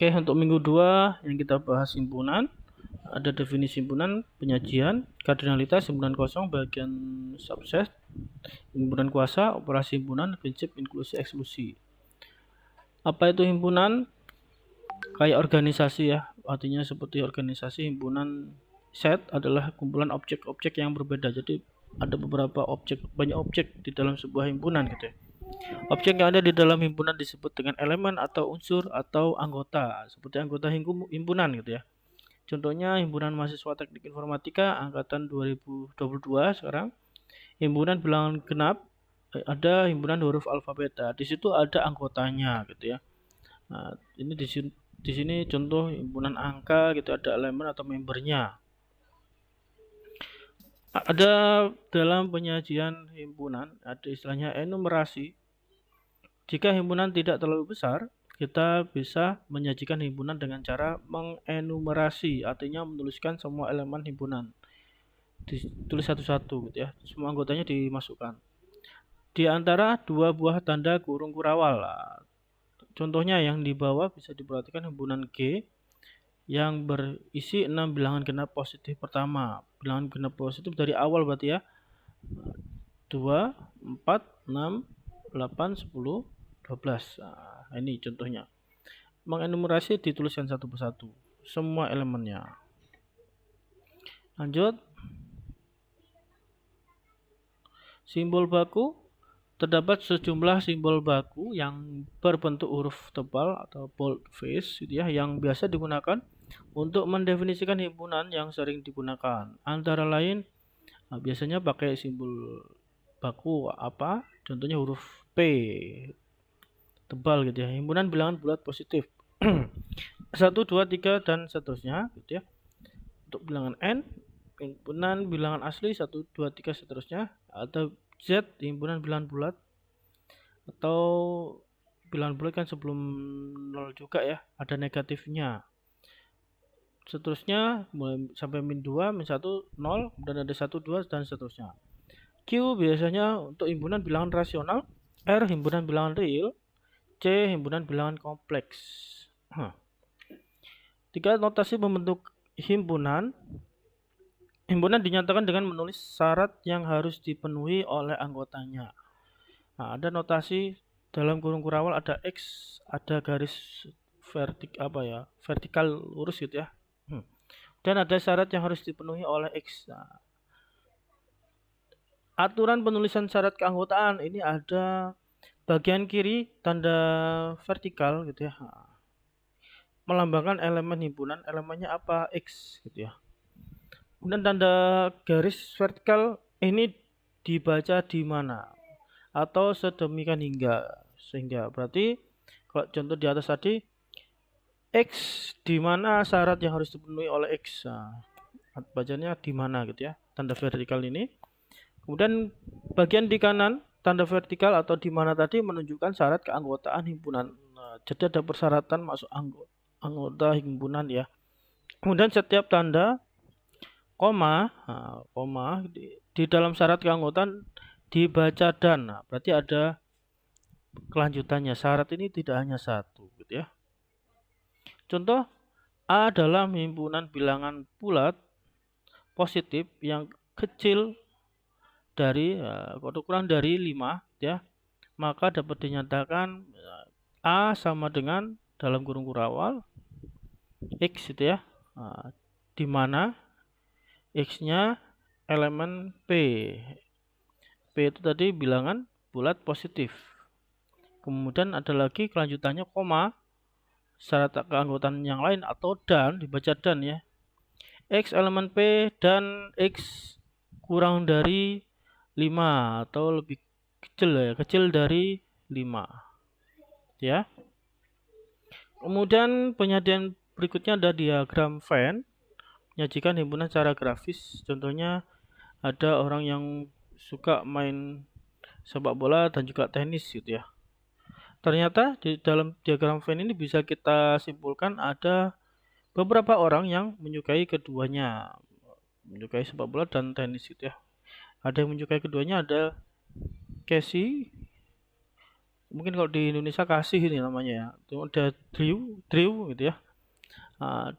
Oke, untuk minggu 2 yang kita bahas himpunan, ada definisi himpunan, penyajian, kardinalitas, himpunan kosong, bagian subset, himpunan kuasa, operasi himpunan, prinsip inklusi eksklusi. Apa itu himpunan? Kayak organisasi ya, artinya seperti organisasi. Himpunan set adalah kumpulan objek-objek yang berbeda. Jadi ada beberapa objek, banyak objek di dalam sebuah himpunan gitu ya. Objek yang ada di dalam himpunan disebut dengan elemen atau unsur atau anggota, seperti anggota himpunan gitu ya. Contohnya himpunan mahasiswa teknik informatika angkatan 2022 sekarang, himpunan bilangan genap, ada himpunan huruf alfabeta. Di situ ada anggotanya gitu ya. Nah, ini di sini contoh himpunan angka gitu, ada elemen atau membernya. Ada dalam penyajian himpunan ada istilahnya enumerasi. Jika himpunan tidak terlalu besar, kita bisa menyajikan himpunan dengan cara mengenumerasi, artinya menuliskan semua elemen himpunan. Ditulis satu-satu gitu ya, semua anggotanya dimasukkan. Di antara dua buah tanda kurung kurawal. Contohnya yang di bawah bisa diperhatikan himpunan G yang berisi 6 bilangan genap positif pertama. Bilangan genap positif dari awal berarti ya. 2, 4, 6, 8, 10, 12. Nah, ini contohnya. Mengenumerasi dituliskan satu persatu semua elemennya. Lanjut. Simbol baku. Terdapat sejumlah simbol baku yang berbentuk huruf tebal atau boldface gitu ya, yang biasa digunakan untuk mendefinisikan himpunan yang sering digunakan. Antara lain biasanya pakai simbol baku apa? Contohnya huruf P tebal gitu ya. Himpunan bilangan bulat positif. 1, 2, 3 dan seterusnya gitu ya. Untuk bilangan N, himpunan bilangan asli 1, 2, 3 seterusnya. Atau Z, himpunan bilangan bulat, atau bilangan bulat kan sebelum 0 juga ya, ada negatifnya. Seterusnya mulai sampai min 2, min 1, 0, dan ada 1, 2 dan seterusnya. Q biasanya untuk himpunan bilangan rasional, R himpunan bilangan real, C himpunan bilangan kompleks. 3 notasi membentuk himpunan. Himpunan dinyatakan dengan menulis syarat yang harus dipenuhi oleh anggotanya. Nah, ada notasi dalam kurung kurawal, ada X, ada garis vertikal lurus gitu ya. Dan ada syarat yang harus dipenuhi oleh X. Nah, aturan penulisan syarat keanggotaan ini ada bagian kiri tanda vertikal gitu ya. Melambangkan elemen himpunan, elemennya apa? X gitu ya. Kemudian tanda garis vertikal ini dibaca di mana atau sedemikian hingga, sehingga berarti kalau contoh di atas tadi X di mana syarat yang harus dipenuhi oleh X, nah, bacanya di mana gitu ya, tanda vertikal ini. Kemudian bagian di kanan tanda vertikal atau di mana tadi menunjukkan syarat keanggotaan himpunan. Nah, jadi ada persyaratan masuk anggota himpunan ya. Kemudian setiap tanda koma di dalam syarat keanggotaan dibaca dan, nah, berarti ada kelanjutannya. Syarat ini tidak hanya satu gitu ya. Contoh A dalam himpunan bilangan bulat positif yang kecil dari kurang dari 5 ya, maka dapat dinyatakan A sama dengan dalam kurung kurawal X gitu ya, di mana X-nya elemen P. P itu tadi bilangan bulat positif. Kemudian ada lagi kelanjutannya koma, syarat keanggotaan yang lain atau dan, dibaca dan ya. X elemen P dan X kurang dari 5 atau lebih kecil ya, kecil dari 5. Ya. Kemudian penyajian berikutnya ada diagram Venn. Menyajikan himpunan secara grafis. Contohnya ada orang yang suka main sepak bola dan juga tenis gitu ya. Ternyata di dalam diagram Venn ini bisa kita simpulkan ada beberapa orang yang menyukai keduanya, menyukai sepak bola dan tenis gitu ya. Ada yang menyukai keduanya, ada Casey, Mungkin kalau di Indonesia kasih ini namanya ya. Itu ada Drew gitu ya.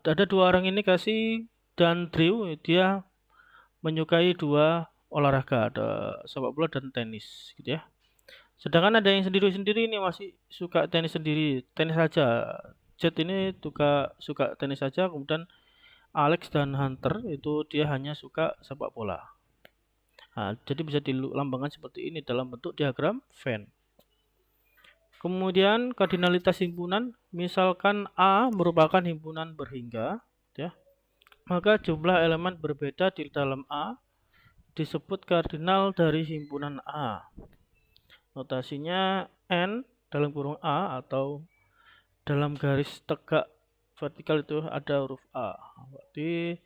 Ada dua orang ini kasih dan Drew dia menyukai dua olahraga, ada sepak bola dan tenis gitu ya. Sedangkan ada yang sendiri-sendiri ini masih suka tenis sendiri, tenis saja. Jet ini suka tenis saja, kemudian Alex dan Hunter itu dia hanya suka sepak bola. Jadi bisa dilambangkan seperti ini dalam bentuk diagram Venn. Kemudian kardinalitas himpunan, misalkan A merupakan himpunan berhingga, ya, maka jumlah elemen berbeda di dalam A disebut kardinal dari himpunan A. Notasinya N dalam kurung A atau dalam garis tegak vertikal itu ada huruf A. Berarti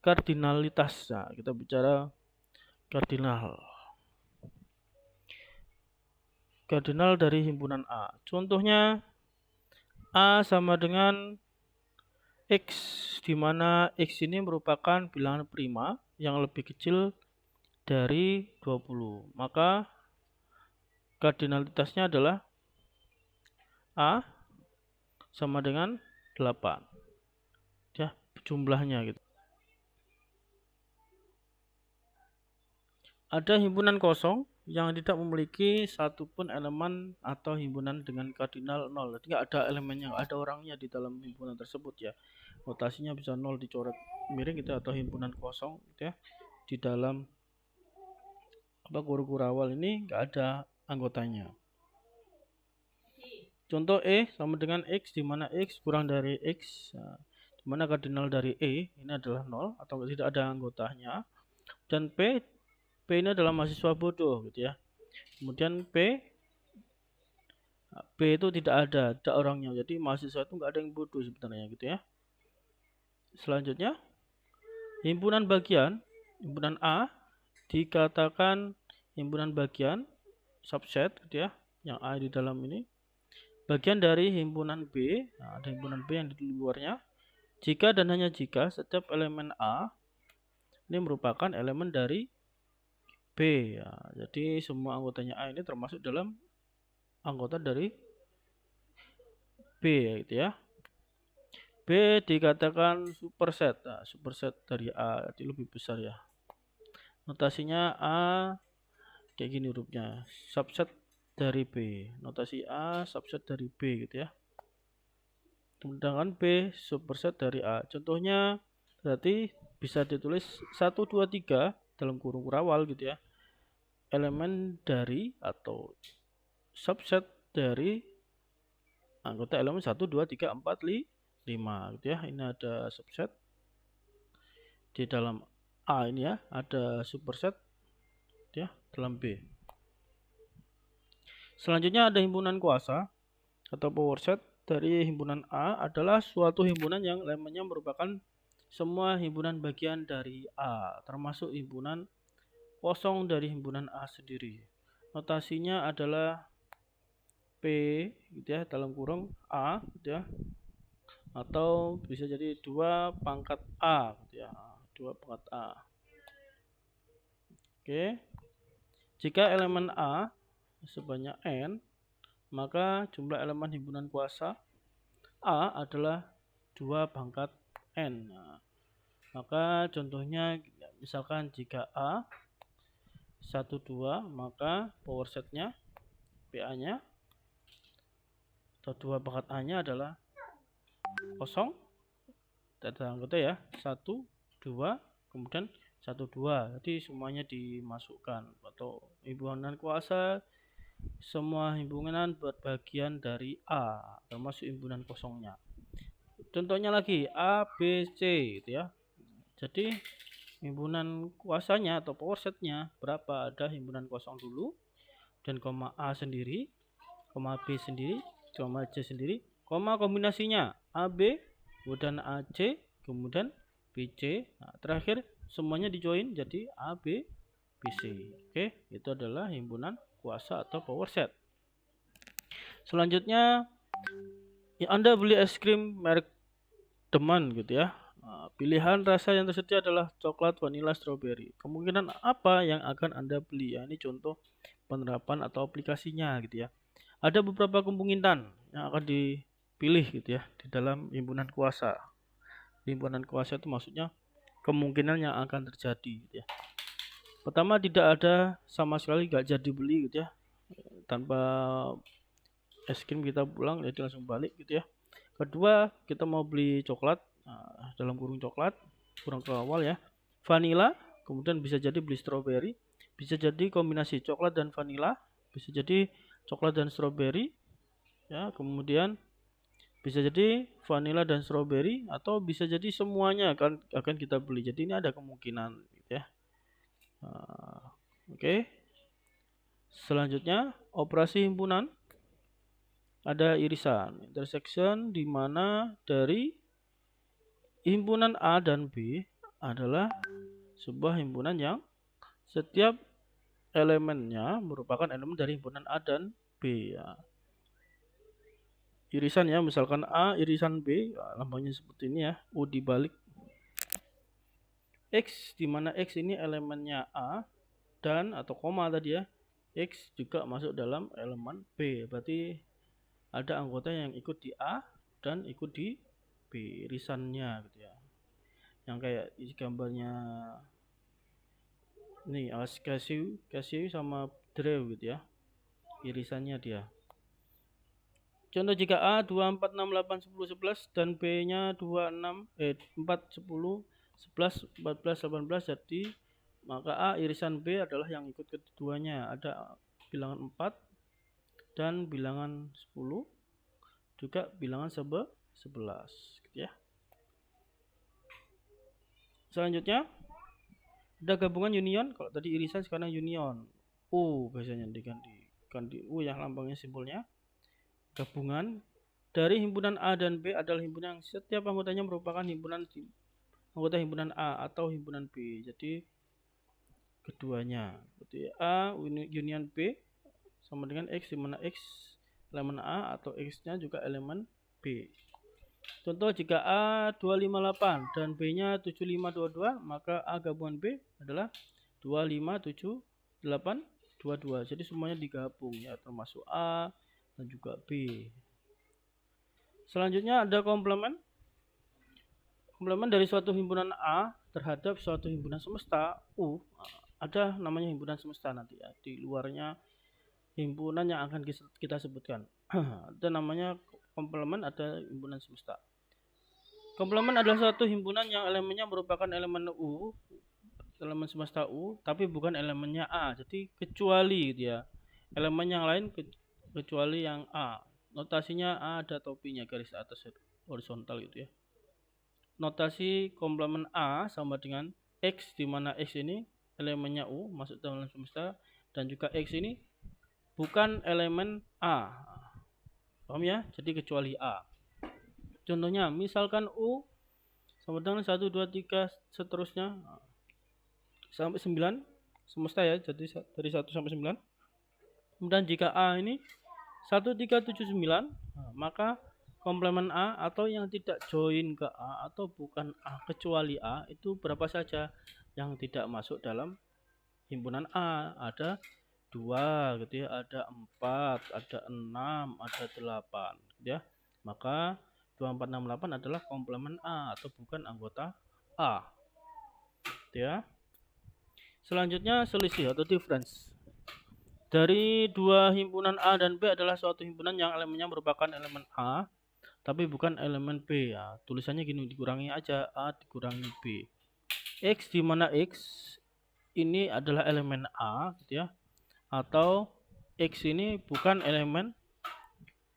kardinalitas. Nah, kita bicara kardinal. Kardinal dari himpunan A. Contohnya A sama dengan X, di mana X ini merupakan bilangan prima yang lebih kecil dari 20. Maka kardinalitasnya adalah A sama dengan 8. Ya, jumlahnya gitu. Ada himpunan kosong yang tidak memiliki satupun elemen atau himpunan dengan kardinal 0. Jadi nggak ada elemennya, nggak ada orangnya di dalam himpunan tersebut ya. Notasinya bisa 0 dicoret miring gitu, atau himpunan kosong gitu ya. Di dalam guru-guru awal ini nggak ada anggotanya. Contoh E sama dengan X, di mana X kurang dari X, di mana kardinal dari E ini adalah 0 atau tidak ada anggotanya. Dan P ini adalah mahasiswa bodoh gitu ya. Kemudian P itu tidak ada orangnya. Jadi mahasiswa itu nggak ada yang bodoh sebenarnya gitu ya. Selanjutnya, himpunan bagian, himpunan A dikatakan himpunan bagian subset gitu ya, yang A di dalam ini bagian dari himpunan B. Nah, ada himpunan B yang di luarnya. Jika dan hanya jika setiap elemen A ini merupakan elemen dari B ya. Jadi semua anggotanya A ini termasuk dalam anggota dari B gitu ya. B dikatakan superset. Nah, superset dari A, jadi lebih besar ya. Notasinya A kayak gini hurufnya, subset dari B. Notasi A subset dari B gitu ya. Sedangkan B superset dari A. Contohnya berarti bisa ditulis 1 2 3 dalam kurung awal gitu ya. Elemen dari atau subset dari anggota elemen 1 2 3 4 5 gitu ya. Ini ada subset di dalam A ini ya, ada superset ya dalam B. Selanjutnya ada himpunan kuasa atau power set dari himpunan A adalah suatu himpunan yang elemennya merupakan semua himpunan bagian dari A, termasuk himpunan kosong dari himpunan A sendiri. Notasinya adalah P gitu ya, dalam kurung A gitu ya. Atau bisa jadi 2 pangkat A gitu ya. 2 pangkat A. Oke. Jika elemen A sebanyak N, maka jumlah elemen himpunan kuasa A adalah 2 pangkat N. Nah, maka contohnya misalkan jika A 1 2, maka power setnya PA-nya atau 2 pangkat A-nya adalah 0. Data anggota ya, 1 2 kemudian 1 2. Jadi semuanya dimasukkan, atau himpunan kuasa semua himpunan berbagian dari A, termasuk himpunan kosongnya. Contohnya lagi A, B, C gitu ya. Jadi himpunan kuasanya atau power setnya berapa? Ada himpunan kosong dulu, dan koma A sendiri, koma B sendiri, koma C sendiri, koma kombinasinya AB, kemudian AC, kemudian BC. Nah, terakhir semuanya dijoin jadi AB, BC. Oke, itu adalah himpunan kuasa atau power set. Selanjutnya, ya, Anda beli es krim merek teman gitu ya. Pilihan rasa yang tersedia adalah coklat, vanila, strawberry. Kemungkinan apa yang akan Anda beli ya? Ini contoh penerapan atau aplikasinya gitu ya. Ada beberapa kemungkinan yang akan dipilih gitu ya di dalam himpunan kuasa. Himpunan kuasa itu maksudnya kemungkinan yang akan terjadi gitu ya. Pertama, tidak ada sama sekali nggak jadi beli gitu ya, tanpa es krim kita pulang jadi langsung balik gitu ya. Kedua, kita mau beli coklat, dalam kurung coklat, kurang ke awal ya, vanila, kemudian bisa jadi beli stroberi, bisa jadi kombinasi coklat dan vanila, bisa jadi coklat dan stroberi ya, kemudian bisa jadi vanila dan stroberi, atau bisa jadi semuanya akan kita beli. Jadi ini ada kemungkinan gitu ya. Oke. Selanjutnya, operasi himpunan. Ada irisan, intersection, di mana dari himpunan A dan B adalah sebuah himpunan yang setiap elemennya merupakan elemen dari himpunan A dan B ya. Irisan ya, misalkan A irisan B, lambangnya seperti ini ya, U dibalik. X, di mana X ini elemennya A dan atau koma tadi ya, X juga masuk dalam elemen B. Berarti ada anggota yang ikut di A dan ikut di B, irisannya gitu ya. Yang kayak di gambarnya nih, Cashew sama Drew gitu ya, irisannya dia. Contoh, jika A 2, 4, 6, 8, 10, 11 dan B nya 4, 10, 11, 14, 18, jadi maka A irisan B adalah yang ikut keduanya. Ada bilangan 4 dan bilangan 10, juga bilangan 11 gitu ya. Selanjutnya ada gabungan union. Kalau tadi irisan, sekarang union. U biasanya diganti U ya, lambangnya simbolnya. Gabungan dari himpunan A dan B adalah himpunan yang setiap anggotanya merupakan anggota himpunan A atau himpunan B. Jadi keduanya. Berarti A union B sama dengan X, di mana X elemen A atau X-nya juga elemen B. Contoh, jika A 258 dan B-nya 7522, maka A gabungan B adalah 257822. Jadi semuanya digabung ya, termasuk A dan juga B. Selanjutnya ada komplement. Komplement dari suatu himpunan A terhadap suatu himpunan semesta U. Ada namanya himpunan semesta nanti ya, di luarnya himpunan yang akan kita sebutkan. Ada namanya komplement, ada himpunan semesta. Komplement adalah suatu himpunan yang elemennya merupakan elemen U, elemen semesta U, tapi bukan elemennya A. Jadi kecuali dia elemen yang lain kecuali yang A. Notasinya A ada topinya, garis atas horizontal gitu ya. Notasi komplement A sama dengan X, di mana X ini elemennya U, masuk dalam semesta, dan juga X ini bukan elemen A. Paham ya? Jadi kecuali A. Contohnya, misalkan U sama dengan 1, 2, 3 seterusnya sampai 9 semesta ya, jadi dari 1 sampai 9. Kemudian jika A ini 1, 3, 7, 9, maka komplement A atau yang tidak join ke A atau bukan A kecuali A itu berapa saja yang tidak masuk dalam himpunan A. Ada 2 gitu ya, ada 4, ada 6, ada 8 gitu ya. Maka 2, 4, 6, 8 adalah komplement A atau bukan anggota A gitu ya. Selanjutnya selisih atau difference. Dari dua himpunan A dan B adalah suatu himpunan yang elemennya merupakan elemen A tapi bukan elemen B ya. Tulisannya gini, dikurangi aja, A dikurangi B. X, di mana X ini adalah elemen A gitu ya, atau X ini bukan elemen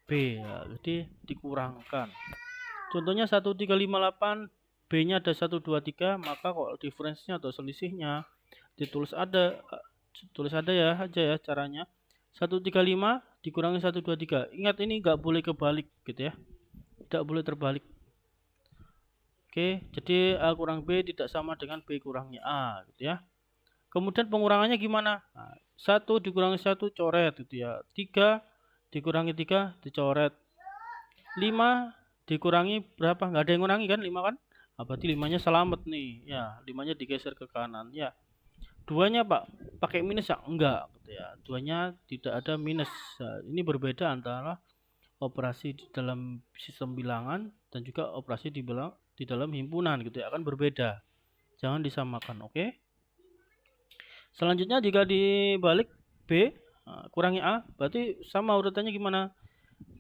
B ya, jadi dikurangkan. Contohnya 1, 3, 5, 8, B nya ada 1, 2, 3, maka kalau difference-nya atau selisihnya ditulis ada ya aja ya caranya. 1, 3, 5 dikurangi 1, 2, 3. Ingat, ini nggak boleh kebalik gitu ya, tidak boleh terbalik. Oke, jadi A kurang B tidak sama dengan B kurangnya A gitu ya. Kemudian pengurangannya gimana? 1 dikurangi 1 coret gitu ya. 3 dikurangi 3 dicoret. 5 dikurangi berapa? Nggak ada yang ngurangi kan, 5 kan? Berarti 5-nya selamat nih ya, 5-nya digeser ke kanan ya. 2-nya Pak pakai minus ya? Enggak gitu ya. ya. Duanya tidak ada minus. Nah, ini berbeda antara operasi di dalam sistem bilangan dan juga operasi di dalam himpunan gitu ya, akan berbeda. Jangan disamakan, oke? Selanjutnya jika dibalik B kurangi A, berarti sama urutannya gimana?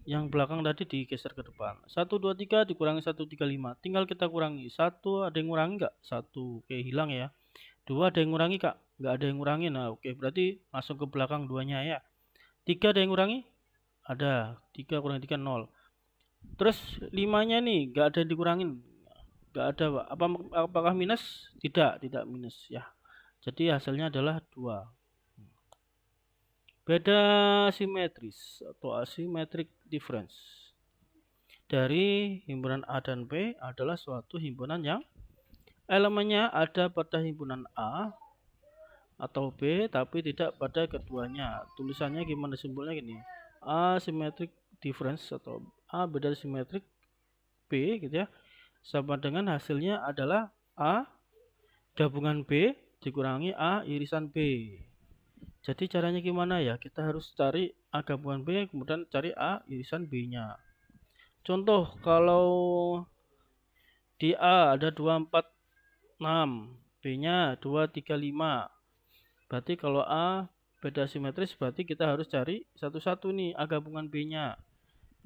Yang belakang tadi digeser ke depan. 1, 2, 3 dikurangi 1, 3, 5. Tinggal kita kurangi. 1 ada yang ngurangi nggak? 1, oke, hilang ya. 2 ada yang ngurangi Kak? Nggak ada yang ngurangi. Nah, oke, berarti langsung ke belakang 2-nya ya. 3 ada yang ngurangi? Ada. 3 kurang 3, 0. Terus 5-nya nih, nggak ada yang dikurangin. Nggak ada, Pak. Apakah minus? Tidak minus ya. Jadi hasilnya adalah 2. Beda simetris atau asymmetric difference dari himpunan A dan B adalah suatu himpunan yang elemennya ada pada himpunan A atau B tapi tidak pada keduanya. Tulisannya gimana, simbolnya gini. Asymmetric difference atau A beda simetrik B gitu ya. Sama dengan hasilnya adalah A gabungan B dikurangi A irisan B. Jadi caranya gimana ya? Kita harus cari A gabungan B, kemudian cari A irisan B-nya. Contoh, kalau di A ada 2, 4, 6, B-nya 2, 3, 5. Berarti kalau A beda simetris, berarti kita harus cari satu-satu nih A gabungan B-nya.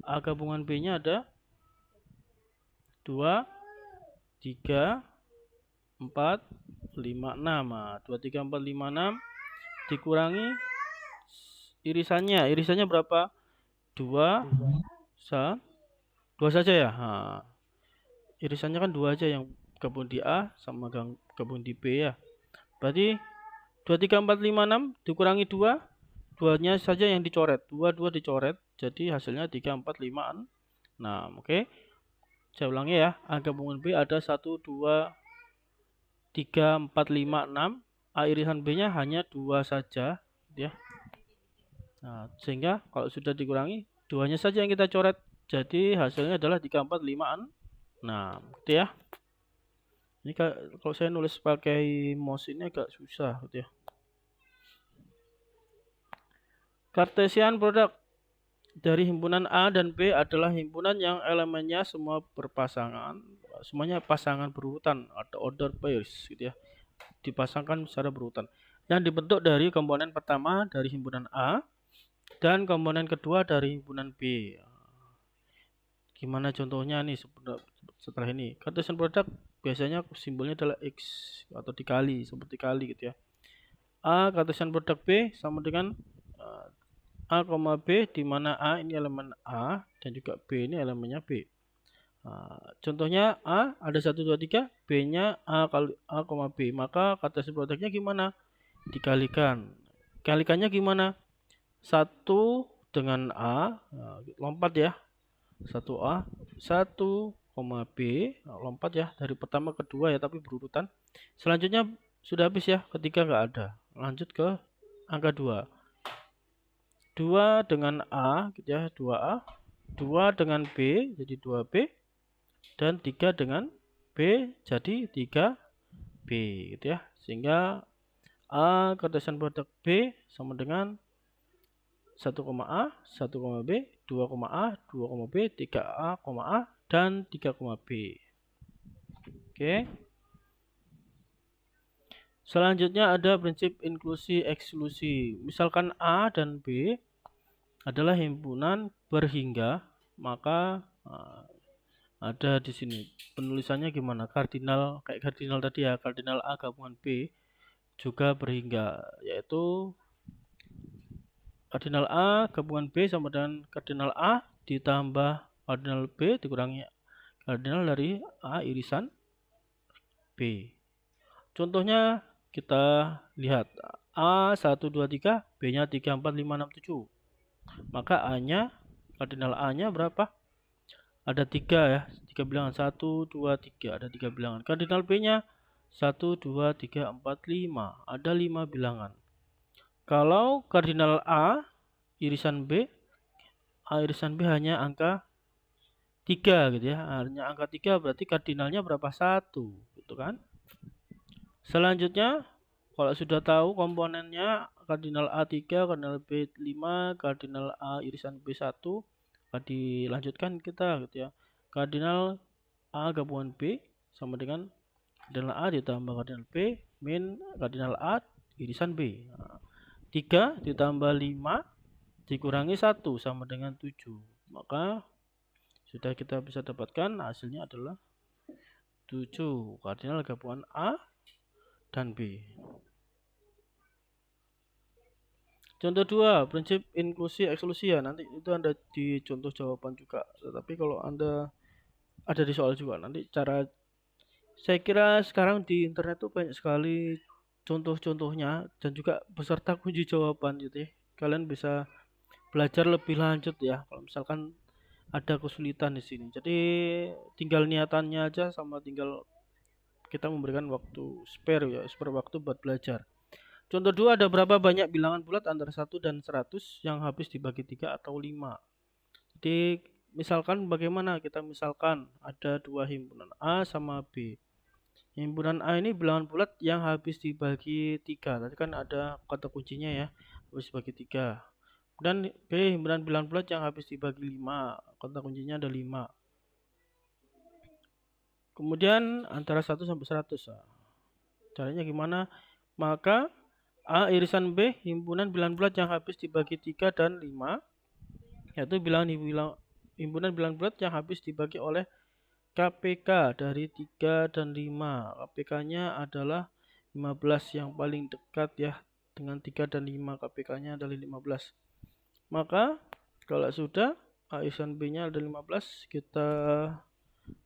A gabungan B-nya ada 2, 3, 4, 5, 6. Nah, 2, 3, 4, 5, 6 dikurangi irisannya berapa? 2 saja ya. Nah, irisannya kan 2 aja, yang gabung di A sama gabung di B ya. Berarti 2, 3, 4, 5, 6 dikurangi 2, 2-nya saja yang dicoret. 2 dicoret, jadi hasilnya 3, 4, 5, 6. Oke. Saya ulangi ya. A gabungan B ada 1, 2, 3, 4, 5, 6. A irisan B-nya hanya 2 saja ya. Nah, sehingga kalau sudah dikurangi 2-nya saja yang kita coret. Jadi hasilnya adalah 3, 4, 5, 6 gitu ya. Ini kalau saya nulis pakai mouse ini agak susah gitu ya. Cartesian product dari himpunan A dan B adalah himpunan yang elemennya semua berpasangan, semuanya pasangan berurutan atau order pairs gitu ya. Dipasangkan secara berurutan. Yang dibentuk dari komponen pertama dari himpunan A dan komponen kedua dari himpunan B. Gimana contohnya nih setelah ini? Cartesian product biasanya simbolnya adalah X atau dikali, seperti kali gitu ya. A Cartesian product B sama dengan A, B, di mana A ini elemen A dan juga B ini elemennya B. Contohnya A ada 1, 2, 3, B-nya A kali A, B. Maka Cartesian product-nya gimana? Dikalikan. Kalikannya gimana? 1 dengan A, lompat ya. 1A, 1, B, lompat ya dari pertama ke kedua ya, tapi berurutan. Selanjutnya sudah habis ya, ketiga nggak ada. Lanjut ke angka 2. 2 dengan A gitu ya, 2A. 2 dengan B jadi 2B. Dan 3 dengan B jadi 3B gitu ya. Sehingga A Cartesian product B sama dengan 1,A, 1,B, 2,A, 2,B, 3A, A, dan 3,B. Oke. Selanjutnya ada prinsip inklusi eksklusi. Misalkan A dan B adalah himpunan berhingga, maka ada di sini penulisannya gimana? Kardinal, kayak kardinal tadi ya, kardinal A gabungan B juga berhingga, yaitu kardinal A gabungan B sama dengan kardinal A ditambah kardinal B dikurangi kardinal dari A irisan B. Contohnya kita lihat A 1, 2, 3, B-nya 3, 4, 5, 6, 7. Maka A-nya, kardinal A-nya berapa? Ada 3 ya, 3 bilangan, 1, 2, 3, ada 3 bilangan. Kardinal B-nya 1, 2, 3, 4, 5, ada 5 bilangan. Kalau kardinal A irisan B, A irisan B hanya angka 3 gitu ya, hanya angka 3, berarti kardinalnya berapa? 1 gitu kan. Selanjutnya Kalau sudah tahu komponennya kardinal A3, kardinal B5, kardinal A irisan B1, dilanjutkan kita gitu ya. Kardinal A gabungan B sama dengan kardinal A ditambah kardinal B min kardinal A irisan B. Nah, 3 ditambah 5 dikurangi 1 sama dengan 7. Maka sudah kita bisa dapatkan hasilnya adalah 7 kardinal gabungan A dan B. Contoh 2, prinsip inklusi eksklusi ya. Nanti itu Anda di contoh jawaban juga. Tetapi kalau Anda ada di soal juga nanti cara, saya kira sekarang di internet tuh banyak sekali contoh-contohnya dan juga beserta kunci jawaban gitu ya. Kalian bisa belajar lebih lanjut ya kalau misalkan ada kesulitan di sini. Jadi tinggal niatannya aja sama tinggal kita memberikan waktu spare ya, spare waktu buat belajar. Contoh 2, ada berapa banyak bilangan bulat antara 1 dan 100 yang habis dibagi 3 atau 5. Jadi misalkan bagaimana kita misalkan ada dua himpunan A sama B. Himpunan A ini bilangan bulat yang habis dibagi 3. Tadi kan ada kata kuncinya ya, habis dibagi 3. Dan B himpunan bilangan bulat yang habis dibagi 5. Kata kuncinya ada 5. Kemudian antara 1 sampai 100. Caranya gimana? Maka A irisan B himpunan bilangan bulat yang habis dibagi 3 dan 5, yaitu himpunan bilangan bulat yang habis dibagi oleh KPK dari 3 dan 5. KPK-nya adalah 15, yang paling dekat ya dengan 3 dan 5. KPK-nya adalah 15. Maka kalau sudah A irisan B-nya ada 15, kita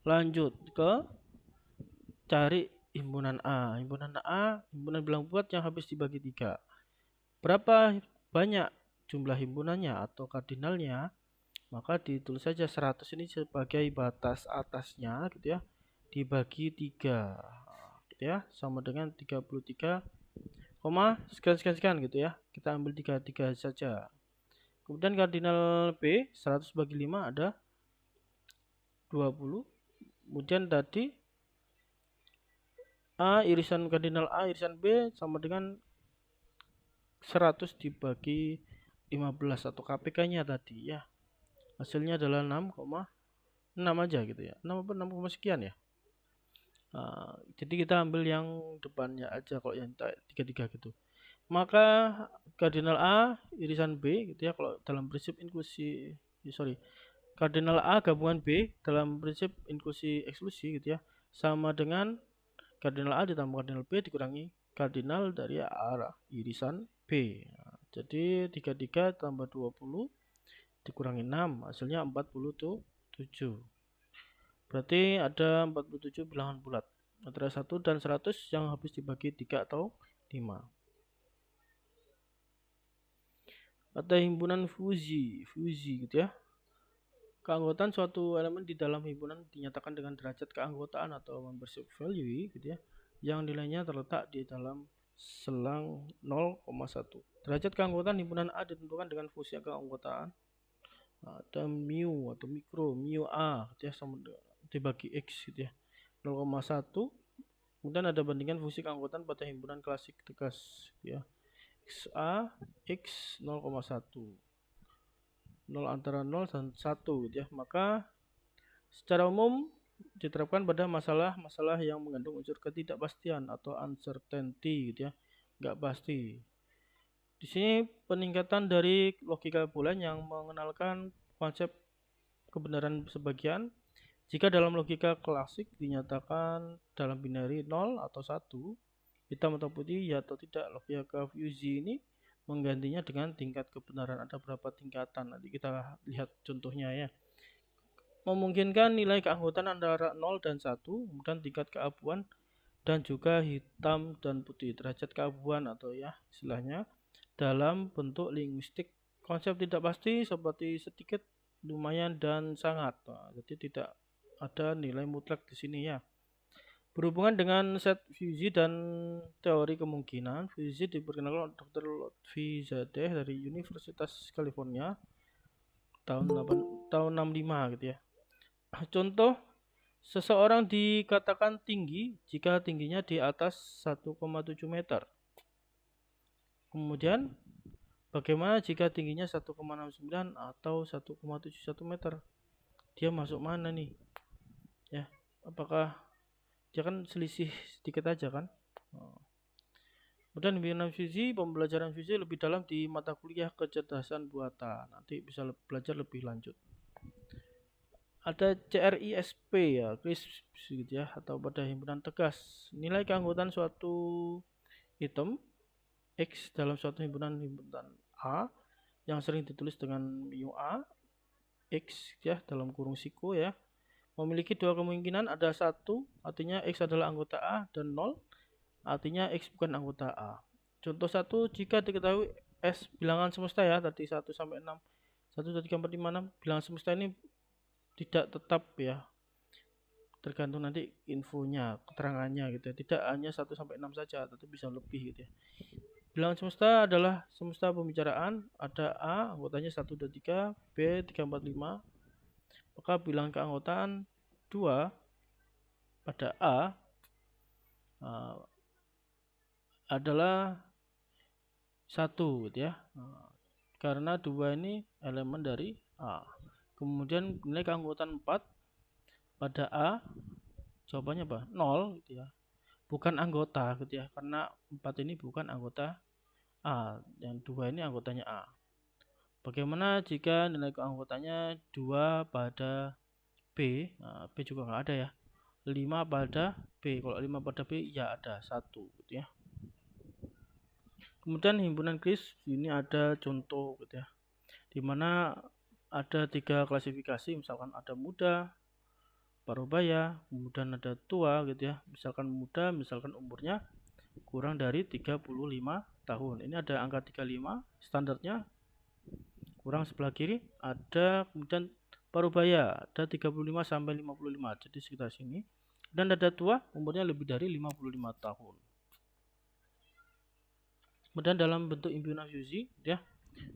lanjut ke cari himpunan A. Himpunan bilangan bulat yang habis dibagi 3. Berapa banyak jumlah himpunannya atau kardinalnya? Maka ditulis saja 100 ini sebagai batas atasnya gitu ya, dibagi 3 gitu ya, sama dengan 33, sekian gitu ya. Kita ambil 33 saja. Kemudian kardinal B 100 bagi 5 ada 20. Kemudian tadi kardinal A irisan B sama dengan 100 dibagi 15 atau KPK-nya tadi ya. Hasilnya adalah 6,6 aja gitu ya. 6 apa 6, sekian ya. Jadi kita ambil yang depannya aja kalau yang 33 gitu. Maka kardinal A irisan B gitu ya, kalau dalam prinsip inklusi, kardinal A gabungan B dalam prinsip inklusi eksklusi gitu ya, sama dengan kardinal A ditambah kardinal B dikurangi kardinal dari arah irisan B. Jadi 33 tambah 20 dikurangi 6, hasilnya 47. Berarti ada 47 bilangan bulat antara 1 dan 100 yang habis dibagi 3 atau 5. Ada himpunan fusi gitu ya. Keanggotaan suatu elemen di dalam himpunan dinyatakan dengan derajat keanggotaan atau membership value gitu ya, yang nilainya terletak di dalam selang 0,1. Derajat keanggotaan himpunan A ditentukan dengan fungsi keanggotaan ada mu atau mikro mu A gitu ya, sama dibagi X gitu ya, 0,1. Kemudian ada bandingan fungsi keanggotaan pada himpunan klasik tegas gitu ya, XA X 0,1. 0 antara 0 dan 1 gitu ya. Maka secara umum diterapkan pada masalah-masalah yang mengandung unsur ketidakpastian atau uncertainty gitu ya, nggak pasti. Di sini peningkatan dari logika boolean yang mengenalkan konsep kebenaran sebagian. Jika dalam logika klasik dinyatakan dalam binary 0 atau 1, hitam atau putih, ya atau tidak, logika fuzzy ini menggantinya dengan tingkat kebenaran. Ada berapa tingkatan? Nanti kita lihat contohnya ya. Memungkinkan nilai keanggotaan antara 0 dan 1, kemudian tingkat keabuan dan juga hitam dan putih, derajat keabuan atau ya istilahnya dalam bentuk linguistik. Konsep tidak pasti seperti sedikit, lumayan, dan sangat. Jadi tidak ada nilai mutlak di sini ya. Berhubungan dengan set Fuzzy dan teori kemungkinan, Fuzzy diperkenalkan oleh Dr. Lotfi Zadeh dari Universitas California tahun 65 gitu ya. Contoh, seseorang dikatakan tinggi jika tingginya di atas 1,7 meter. Kemudian bagaimana jika tingginya 1,69 atau 1,71 meter? Dia masuk mana nih? Ya, apakah dia kan selisih sedikit aja kan? Kemudian pembelajaran visi lebih dalam di mata kuliah kecerdasan buatan. Nanti bisa belajar lebih lanjut. Ada CRISP ya, CRISP gitu ya, atau pada himpunan tegas. Nilai keanggotaan suatu item X dalam suatu himpunan A yang sering ditulis dengan mu A X ya dalam kurung siko ya, memiliki dua kemungkinan. Ada satu, artinya X adalah anggota A, dan 0, artinya X bukan anggota A. Contoh 1, jika diketahui S bilangan semesta ya, tadi 1 sampai 6, 1, 2, 3, 4, 5, 6, bilangan semesta ini tidak tetap ya, tergantung nanti infonya, keterangannya gitu ya. Tidak hanya 1 sampai 6 saja, tapi bisa lebih gitu ya. Bilangan semesta adalah semesta pembicaraan. Ada A, anggotanya 1, 2, 3, B, 3, 4, 5. Maka bilangan keanggotaan 2 pada A adalah 1 gitu ya. Karena 2 ini elemen dari A. Kemudian nilai keanggotaan 4 pada A, jawabannya apa? 0 gitu ya. Bukan anggota gitu ya, karena 4 ini bukan anggota A, yang 2 ini anggotanya A. Bagaimana jika nilai keanggotanya 2 pada B? Nah, B juga nggak ada ya. 5 pada B. Kalau 5 pada B ya ada 1 gitu ya. Kemudian himpunan kris ini ada contoh gitu ya, dimana ada 3 klasifikasi, misalkan ada muda, parubaya, kemudian ada tua gitu ya. Misalkan muda, misalkan umurnya kurang dari 35 tahun. Ini ada angka 35 standarnya, kurang sebelah kiri. Ada kemudian parubaya, ada 35 sampai 55, jadi sekitar sini. Dan ada tua, umurnya lebih dari 55 tahun. Kemudian dalam bentuk himpunan fusi ya,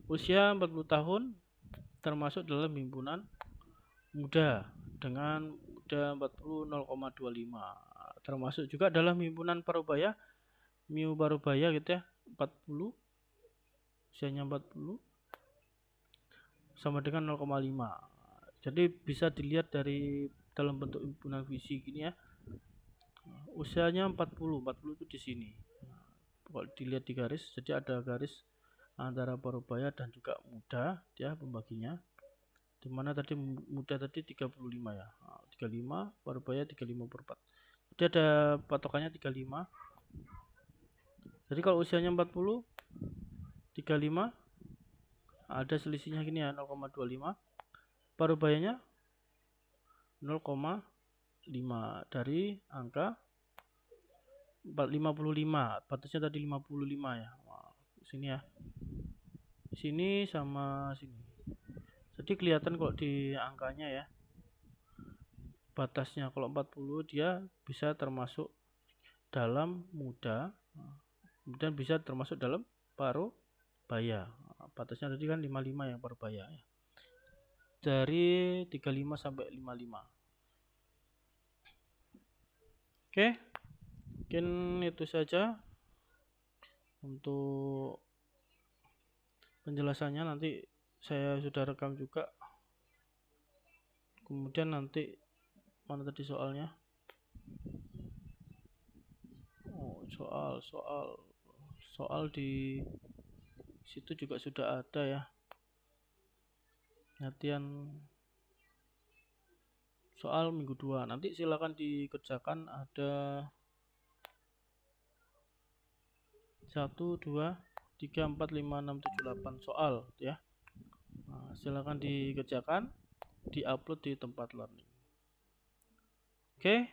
usia 40 tahun termasuk dalam himpunan muda dengan muda 40 0,25, termasuk juga dalam himpunan parubaya, mu parubaya gitu ya, 40, usianya 40 sama dengan 0,5. Jadi bisa dilihat dari dalam bentuk himpunan visi gini ya, usianya 40 itu di sini. Kalau dilihat di garis, jadi ada garis antara parubaya dan juga muda ya pembaginya. Dimana tadi muda tadi 35 ya, 35, parubaya 35/4. Jadi ada patokannya 35. Jadi kalau usianya 40, 35, ada selisihnya gini ya, 0,25. Parubayanya 0,5 dari angka 55, batasnya tadi 55 ya. Wah, sini ya, sini sama sini. Jadi kelihatan kok di angkanya ya, batasnya kalau 40 dia bisa termasuk dalam muda, kemudian bisa termasuk dalam parubaya. Batasnya tadi kan 55 yang parubaya ya, dari 35 sampai 55. Oke, mungkin itu saja untuk penjelasannya. Nanti saya sudah rekam juga, kemudian nanti mana tadi soalnya, soal di situ juga sudah ada ya, latihan soal minggu 2. Nanti silakan dikerjakan, ada 1, 2, 3, 4, 5, 6, 7, 8 soal ya. Nah, silakan dikerjakan, diupload di tempat learning. Oke.